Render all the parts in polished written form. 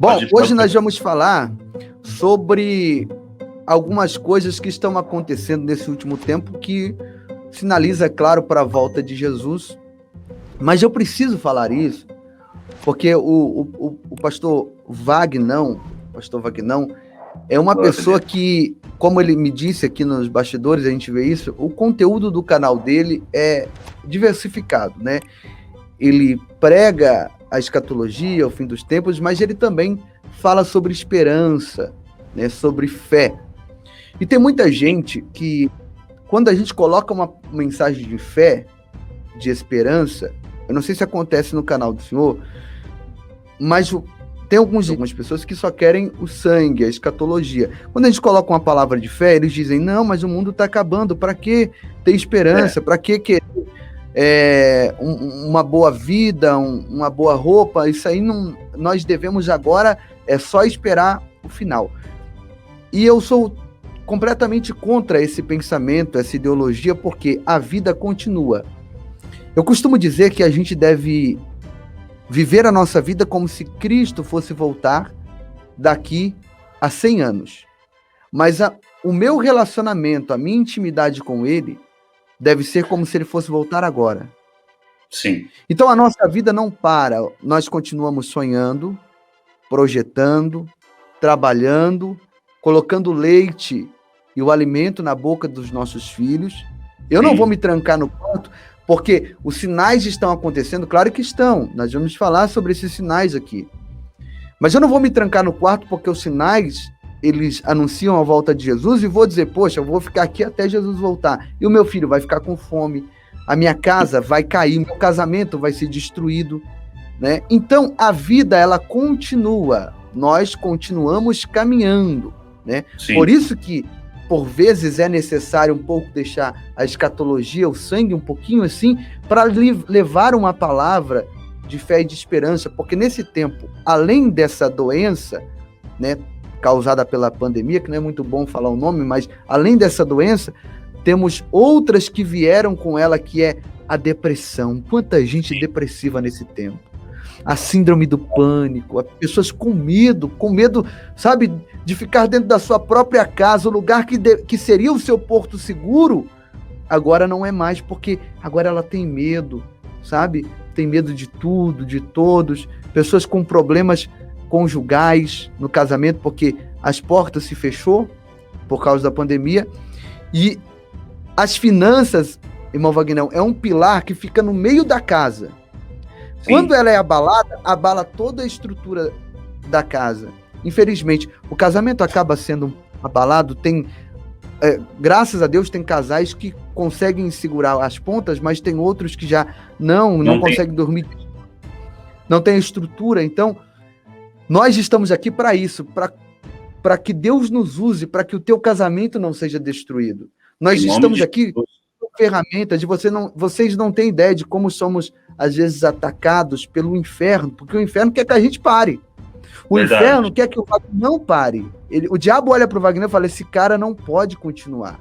Bom, hoje nós vamos falar sobre algumas coisas que estão acontecendo nesse último tempo que sinaliza, claro, para a volta de Jesus. Mas eu preciso falar isso porque o pastor Vagnão, é uma pessoa que, como ele me disse aqui nos bastidores, a gente vê isso, o conteúdo do canal dele é diversificado, né? Ele prega a escatologia, o fim dos tempos, mas ele também fala sobre esperança, né? Sobre fé. E tem muita gente que, quando a gente coloca uma mensagem de fé, de esperança, eu não sei se acontece no canal do senhor, mas tem algumas pessoas que só querem o sangue, a escatologia. Quando a gente coloca uma palavra de fé, eles dizem, não, mas o mundo está acabando, para que ter esperança? Para que querer uma boa vida, uma boa roupa? Isso aí não, nós devemos agora só esperar o final. E eu sou completamente contra esse pensamento, essa ideologia, porque a vida continua. Eu costumo dizer que a gente deve viver a nossa vida como se Cristo fosse voltar daqui a 100 anos. Mas o meu relacionamento, a minha intimidade com Ele, deve ser como se Ele fosse voltar agora. Sim. Então a nossa vida não para. Nós continuamos sonhando, projetando, trabalhando, colocando leite e o alimento na boca dos nossos filhos. Eu não vou me trancar no quarto, porque os sinais estão acontecendo, claro que estão. Nós vamos falar sobre esses sinais aqui. Mas eu não vou me trancar no quarto, porque os sinais, eles anunciam a volta de Jesus, e vou dizer, poxa, eu vou ficar aqui até Jesus voltar. E o meu filho vai ficar com fome, a minha casa vai cair, meu casamento vai ser destruído, né? Então, a vida, ela continua. Nós continuamos caminhando, né? Sim. Por isso que, por vezes, é necessário um pouco deixar a escatologia, o sangue um pouquinho assim, para levar uma palavra de fé e de esperança, porque nesse tempo, além dessa doença, né, causada pela pandemia, que não é muito bom falar o nome, mas além dessa doença, temos outras que vieram com ela, que é a depressão. Quanta gente depressiva nesse tempo. A síndrome do pânico, as pessoas com medo, sabe, de ficar dentro da sua própria casa, o lugar que seria o seu porto seguro, agora não é mais, porque agora ela tem medo, sabe? Tem medo de tudo, de todos, pessoas com problemas conjugais no casamento, porque as portas se fechou por causa da pandemia, e as finanças, irmão Vagnão, é um pilar que fica no meio da casa. Sim. Quando ela é abalada, abala toda a estrutura da casa. Infelizmente, o casamento acaba sendo abalado. Graças a Deus, tem casais que conseguem segurar as pontas, mas tem outros que já não conseguem dormir. Não tem estrutura. Então, nós estamos aqui para isso, para que Deus nos use, para que o teu casamento não seja destruído. Nós estamos aqui com ferramentas de vocês não têm ideia de como somos, às vezes, atacados pelo inferno, porque o inferno quer que a gente pare. O inferno quer que o Wagner não pare. O diabo olha para o Wagner e fala, esse cara não pode continuar.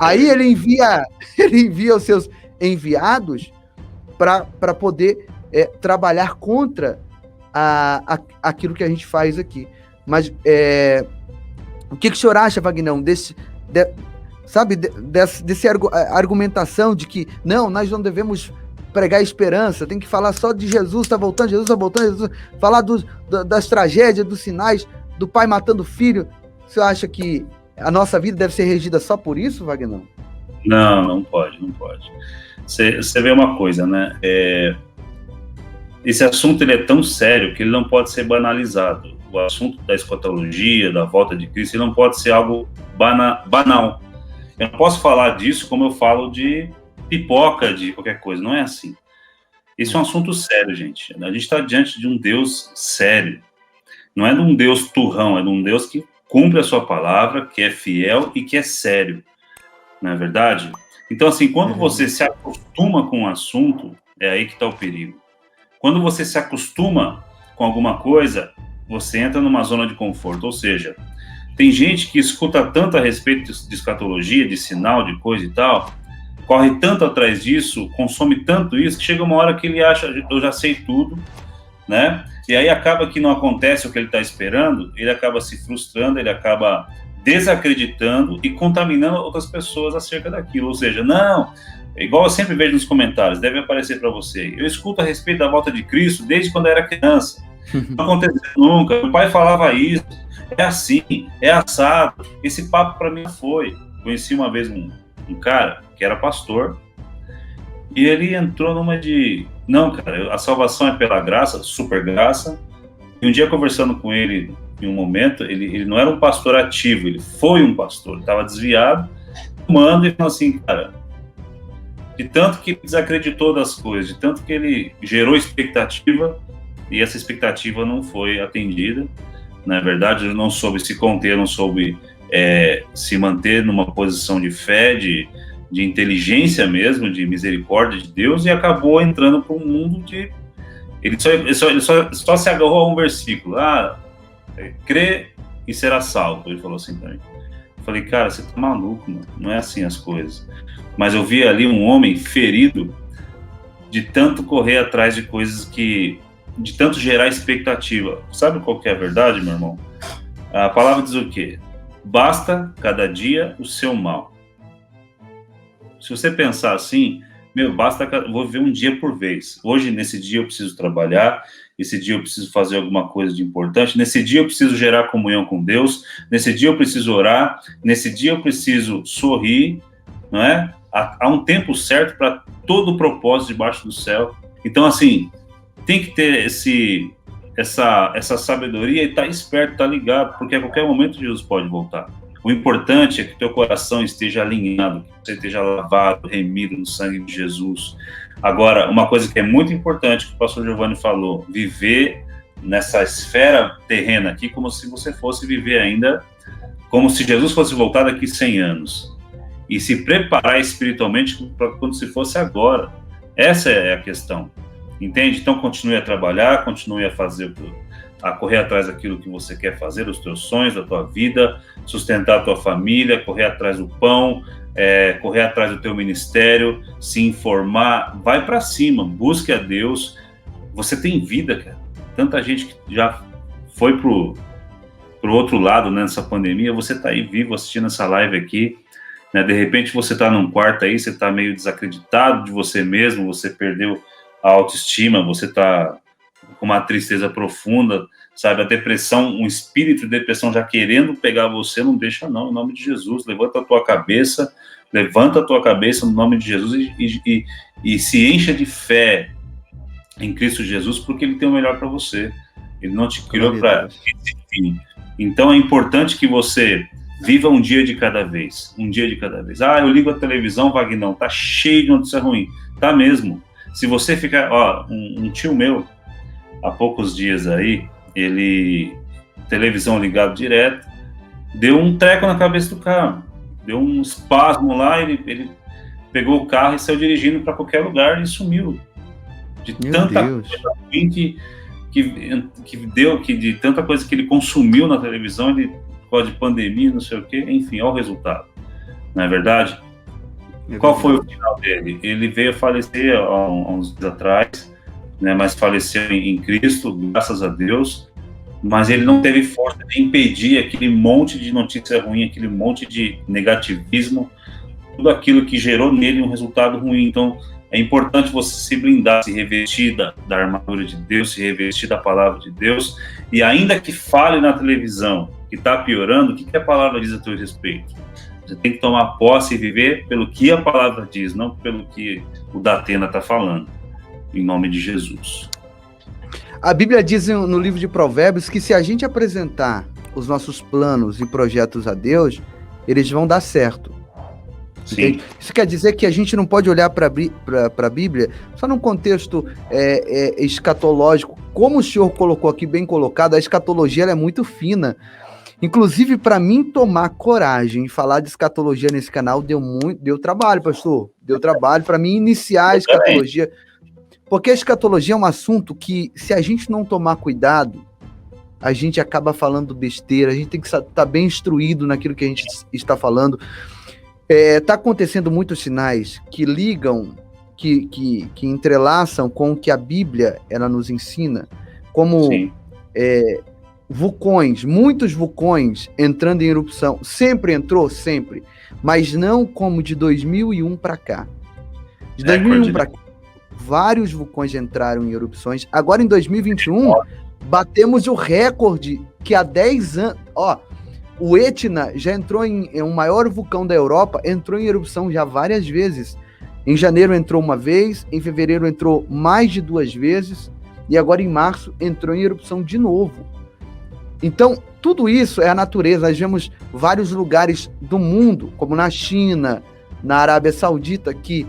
Aí ele envia os seus enviados para poder trabalhar contra aquilo que a gente faz aqui. Mas o que o senhor acha, Vagnão, dessa argumentação de que não, nós não devemos pregar esperança, tem que falar só de Jesus está voltando, falar das tragédias, dos sinais, do pai matando o filho. Você acha que a nossa vida deve ser regida só por isso, Vagnão? Não pode. Você vê uma coisa, né? Esse assunto ele é tão sério que ele não pode ser banalizado. O assunto da escatologia, da volta de Cristo, ele não pode ser algo banal. Eu não posso falar disso como eu falo de pipoca, de qualquer coisa. Não é assim. Esse é um assunto sério, gente. A gente está diante de um Deus sério. Não é de um Deus turrão, é de um Deus que cumpre a sua palavra, que é fiel e que é sério. Não é verdade? Então, assim, quando você se acostuma com o assunto, é aí que está o perigo. Quando você se acostuma com alguma coisa, você entra numa zona de conforto. Ou seja, tem gente que escuta tanto a respeito de escatologia, de sinal, de coisa e tal, corre tanto atrás disso, consome tanto isso, que chega uma hora que ele acha, eu já sei tudo, né? E aí acaba que não acontece o que ele está esperando, ele acaba se frustrando, ele acaba desacreditando e contaminando outras pessoas acerca daquilo. Ou seja, não, igual eu sempre vejo nos comentários, deve aparecer para você. Eu escuto a respeito da volta de Cristo desde quando eu era criança. Não aconteceu nunca. Meu pai falava isso. É assim, é assado. Esse papo para mim foi. Conheci uma vez um cara que era pastor e ele entrou numa de... Não, cara, a salvação é pela graça, super graça. E um dia conversando com ele, em um momento, ele não era um pastor ativo, ele foi um pastor. Ele estava desviado, fumando e falou assim, cara, de tanto que ele desacreditou das coisas, de tanto que ele gerou expectativa e essa expectativa não foi atendida. Na verdade, ele não soube se conter, não soube se manter numa posição de fé, de inteligência mesmo, de misericórdia de Deus, e acabou entrando para um mundo de... Ele só se agarrou a um versículo. Crê e será salvo. Ele falou assim para mim. Eu falei, cara, você tá maluco, mano. Não é assim as coisas. Mas eu vi ali um homem ferido de tanto correr atrás de coisas de tanto gerar expectativa. Sabe qual que é a verdade, meu irmão? A palavra diz o quê? Basta cada dia o seu mal. Se você pensar assim, vou viver um dia por vez. Hoje, nesse dia, eu preciso trabalhar, esse dia eu preciso fazer alguma coisa de importante, nesse dia eu preciso gerar comunhão com Deus, nesse dia eu preciso orar, nesse dia eu preciso sorrir, não é? Há um tempo certo para todo o propósito debaixo do céu. Então, assim, tem que ter essa sabedoria e estar esperto, estar ligado, porque a qualquer momento Jesus pode voltar. O importante é que teu coração esteja alinhado, que você esteja lavado, remido no sangue de Jesus. Agora, uma coisa que é muito importante, que o pastor Giovanni falou, viver nessa esfera terrena aqui como se você fosse viver ainda, como se Jesus fosse voltar daqui 100 anos. E se preparar espiritualmente para quando se fosse agora. Essa é a questão. Entende? Então, continue a trabalhar, continue a correr atrás daquilo que você quer fazer, os teus sonhos, da tua vida, sustentar a tua família, correr atrás do pão, correr atrás do teu ministério, se informar, vai para cima, busque a Deus. Você tem vida, cara. Tanta gente que já foi pro outro lado, né, nessa pandemia, você tá aí vivo assistindo essa live aqui, né? De repente você tá num quarto aí, você tá meio desacreditado de você mesmo, você perdeu a autoestima, você tá com uma tristeza profunda, sabe, a depressão, um espírito de depressão já querendo pegar você, não deixa não, em nome de Jesus, levanta a tua cabeça no nome de Jesus e se encha de fé em Cristo Jesus, porque Ele tem o melhor para você, Ele não te criou para esse fim. Então é importante que você viva um dia de cada vez, eu ligo a televisão, Vagnão, tá cheio de notícia ruim, tá mesmo, se você ficar, um tio meu, há poucos dias aí, televisão ligado direto, deu um treco na cabeça do carro, deu um espasmo lá, ele pegou o carro e saiu dirigindo para qualquer lugar e sumiu. De tanta coisa ruim de tanta coisa que ele consumiu na televisão, por causa de pandemia, não sei o quê, enfim, olha o resultado. Não é verdade? Qual foi o final dele? Ele veio a falecer há uns dias atrás, né, mas faleceu em Cristo, graças a Deus, mas ele não teve força de impedir aquele monte de notícia ruim, aquele monte de negativismo, tudo aquilo que gerou nele um resultado ruim. Então, é importante você se blindar, se revestir da armadura de Deus, se revestir da palavra de Deus, e ainda que fale na televisão que está piorando, o que a palavra diz a teu respeito? Você tem que tomar posse e viver pelo que a palavra diz, não pelo que o Datena está falando. Em nome de Jesus. A Bíblia diz no livro de Provérbios que se a gente apresentar os nossos planos e projetos a Deus, eles vão dar certo. Sim. Isso quer dizer que a gente não pode olhar para a Bíblia só num contexto escatológico. Como o senhor colocou aqui, bem colocado, a escatologia ela é muito fina. Inclusive, para mim tomar coragem e falar de escatologia nesse canal deu trabalho, pastor. Deu trabalho para mim iniciar a escatologia. Porque a escatologia é um assunto que, se a gente não tomar cuidado, a gente acaba falando besteira, a gente tem que estar bem instruído naquilo que a gente está falando. Está acontecendo muitos sinais que ligam, que entrelaçam com o que a Bíblia ela nos ensina. como Sim. vulcões, muitos vulcões entrando em erupção. Sempre entrou? Sempre. Mas não como de 2001 para cá. De 2001 para cá, vários vulcões entraram em erupções. Agora, em 2021, batemos o recorde que há 10 anos... O Etna já entrou em o maior vulcão da Europa, entrou em erupção já várias vezes. Em janeiro entrou uma vez, em fevereiro entrou mais de 2 vezes, e agora em março entrou em erupção de novo. Então, tudo isso é a natureza. Nós vemos vários lugares do mundo, como na China, na Arábia Saudita, que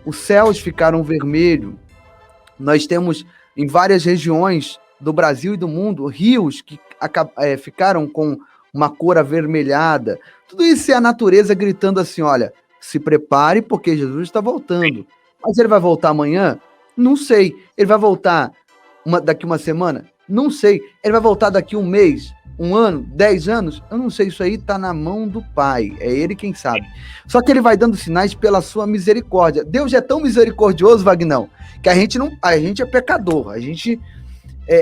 os céus ficaram vermelhos. Nós temos em várias regiões do Brasil e do mundo rios que ficaram com uma cor avermelhada. Tudo isso é a natureza gritando assim, olha, se prepare porque Jesus está voltando. Mas ele vai voltar amanhã? Não sei. Ele vai voltar daqui uma semana? Não sei. Ele vai voltar daqui um mês, um ano, 10 anos? Eu não sei. Isso aí está na mão do Pai. É ele quem sabe. Só que ele vai dando sinais pela sua misericórdia. Deus é tão misericordioso, Vagnão, que a gente é pecador.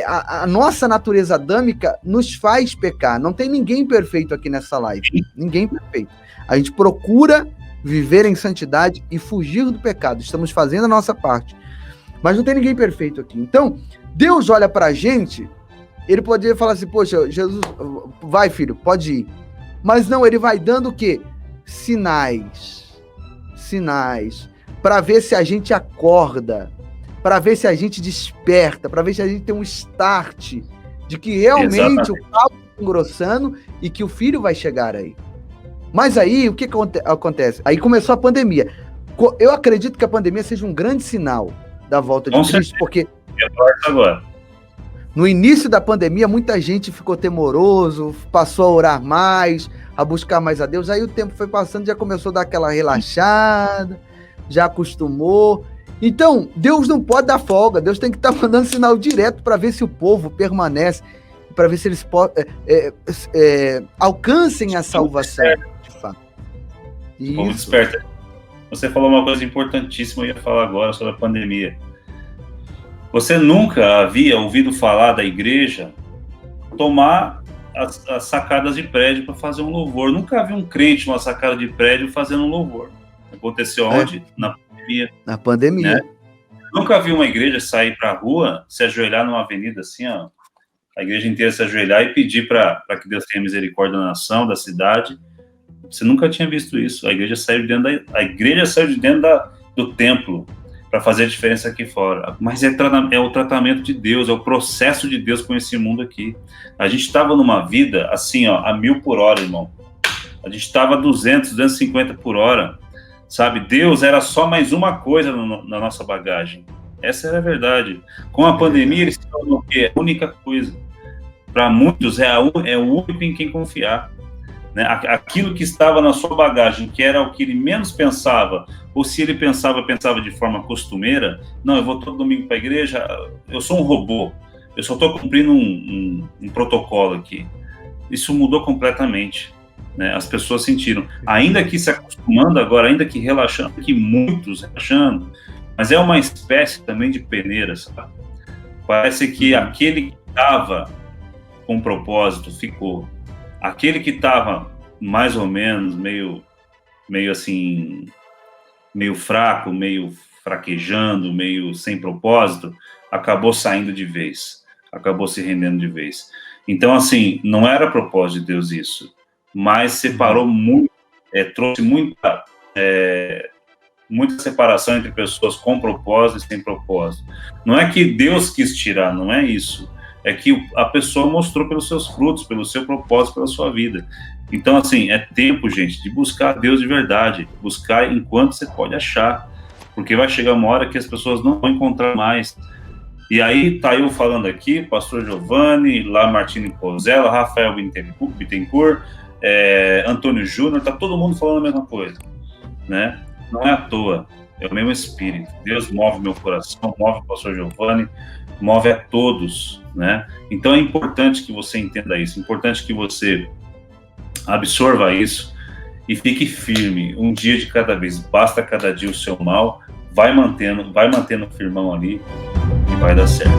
A nossa natureza adâmica nos faz pecar. Não tem ninguém perfeito aqui nessa live. Ninguém perfeito. A gente procura viver em santidade e fugir do pecado. Estamos fazendo a nossa parte. Mas não tem ninguém perfeito aqui. Então, Deus olha pra gente, ele poderia falar assim, poxa, Jesus, vai filho, pode ir. Mas não, ele vai dando o quê? Sinais, para ver se a gente acorda, para ver se a gente desperta, para ver se a gente tem um start de que realmente o caldo está engrossando e que o filho vai chegar aí. Mas aí, o que acontece? Aí começou a pandemia. Eu acredito que a pandemia seja um grande sinal da volta de Cristo, porque agora, no início da pandemia, muita gente ficou temoroso, passou a orar mais, a buscar mais a Deus. Aí o tempo foi passando, já começou a dar aquela relaxada, já acostumou. Então, Deus não pode dar folga, Deus tem que estar mandando sinal direto para ver se o povo permanece, para ver se eles alcancem a salvação, de fato. O povo desperta. Você falou uma coisa importantíssima, eu ia falar agora sobre a pandemia. Você nunca havia ouvido falar da igreja tomar as sacadas de prédio para fazer um louvor. Nunca vi um crente numa sacada de prédio fazendo um louvor. Aconteceu onde? Na pandemia. Na pandemia. Né? Nunca vi uma igreja sair para a rua, se ajoelhar numa avenida assim, ó, a igreja inteira se ajoelhar e pedir para que Deus tenha misericórdia da nação, da cidade. Você nunca tinha visto isso. A igreja saiu de dentro do templo para fazer a diferença aqui fora. Mas é o tratamento de Deus, é o processo de Deus com esse mundo aqui. A gente estava numa vida assim, ó, a 1000 por hora, irmão. A gente estava 200, 250 por hora. Sabe? Deus era só mais uma coisa na nossa bagagem. Essa era a verdade. Com a pandemia, ele se tornou o quê? A única coisa. Para muitos, é o único em quem confiar. Né? Aquilo que estava na sua bagagem, que era o que ele menos pensava, ou se ele pensava de forma costumeira, não, eu vou todo domingo para a igreja, eu sou um robô, eu só estou cumprindo um protocolo aqui. Isso mudou completamente. Né? As pessoas sentiram, ainda que se acostumando agora, ainda que relaxando, que muitos relaxando, mas é uma espécie também de peneira, sabe? Parece que aquele que estava com propósito ficou. Aquele que estava mais ou menos meio assim, meio fraco, meio fraquejando, meio sem propósito, acabou saindo de vez, acabou se rendendo de vez. Então, assim, não era propósito de Deus isso, mas separou muito, trouxe muita separação entre pessoas com propósito e sem propósito. Não é que Deus quis tirar, não é isso. É que a pessoa mostrou pelos seus frutos, pelo seu propósito, pela sua vida. Então, assim, é tempo, gente, de buscar Deus de verdade, buscar enquanto você pode achar, porque vai chegar uma hora que as pessoas não vão encontrar mais. E aí, tá eu falando aqui, pastor Giovanni, lá Martini Pozella, Rafael Bittencourt, Antônio Júnior, tá todo mundo falando a mesma coisa, né? Não é à toa, é o mesmo espírito. Deus move meu coração, move o pastor Giovanni, move a todos, né? Então é importante que você entenda isso, é importante que você absorva isso e fique firme, um dia de cada vez, basta cada dia o seu mal, vai mantendo firmão ali e vai dar certo.